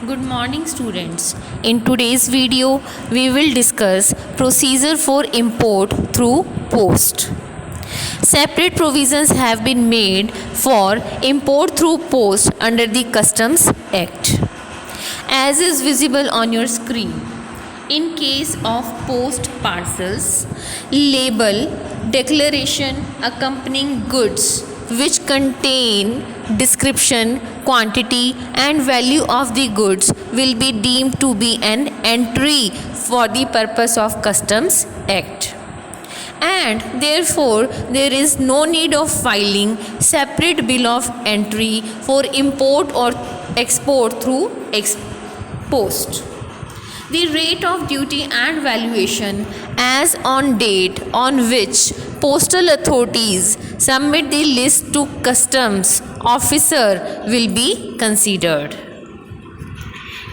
Good morning students. In today's video we will discuss procedure for import through post. Separate provisions have been made for import through post under the Customs Act. As is visible on your screen, in case of post parcels, label, declaration accompanying goods which contain description, quantity and value of the goods will be deemed to be an entry for the purpose of Customs Act. And therefore there is no need of filing separate bill of entry for import or export through post. The rate of duty and valuation as on date on which postal authorities submit the list to customs officer will be considered.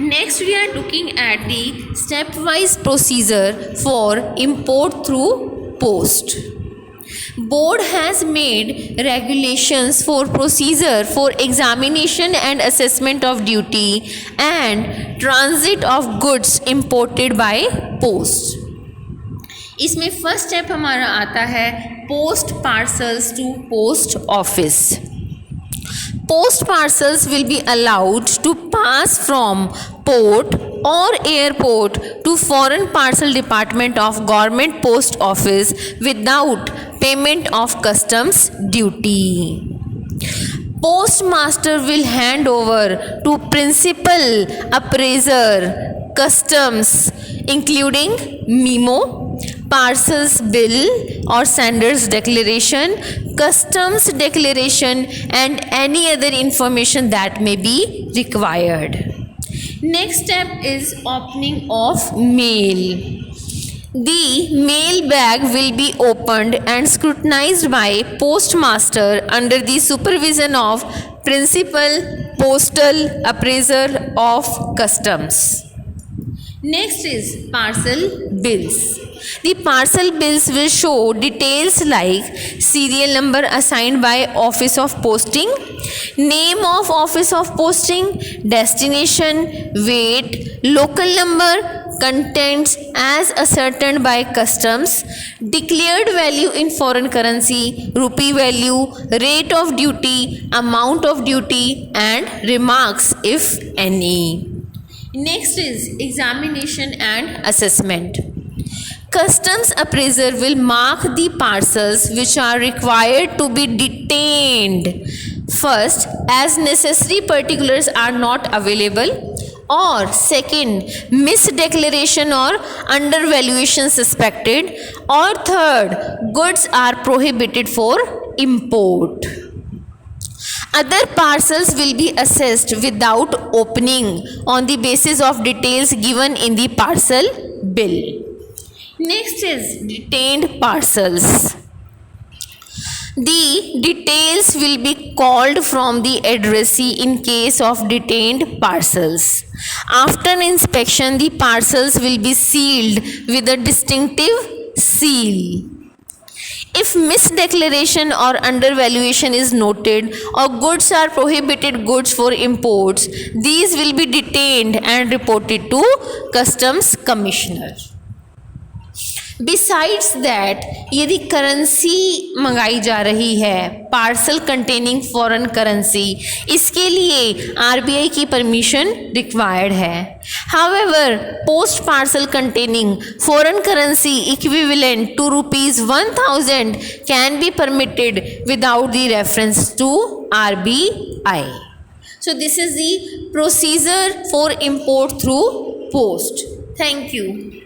Next we are looking at the stepwise procedure for import through post. Board has made regulations for procedure for examination and assessment of duty and transit of goods imported by post. इसमें first step हमारा आता है post parcels to post office. Post parcels will be allowed to pass from port or airport to foreign parcel department of government post office without payment of customs duty. Postmaster will hand over to principal appraiser customs including memo, parcels bill or sender's declaration, customs declaration and any other information that may be required. Next step is opening of mail. The mail bag will be opened and scrutinized by postmaster under the supervision of principal postal appraiser of customs. Next is parcel bills. The parcel bills will show details like serial number assigned by office of posting, name of office of posting, destination, weight, local number, contents as ascertained by customs, declared value in foreign currency, rupee value, rate of duty, amount of duty and remarks if any. Next is examination and assessment. Customs appraiser will mark the parcels which are required to be detained. First, as necessary particulars are not available, or second, misdeclaration or undervaluation suspected, or third, goods are prohibited for import. Other parcels will be assessed without opening on the basis of details given in the parcel bill. Next is detained parcels. The details will be called from the addressee in case of detained parcels. After inspection, the parcels will be sealed with a distinctive seal. If misdeclaration or undervaluation is noted or goods are prohibited goods for imports, these will be detained and reported to Customs Commissioner. Besides that, यदि currency मंगाई जा रही है parcel containing foreign currency, इसके लिए RBI की permission required है. However, post parcel containing foreign currency equivalent to rupees 1000 can be permitted without the reference to RBI. So this is the procedure for import through post. Thank you.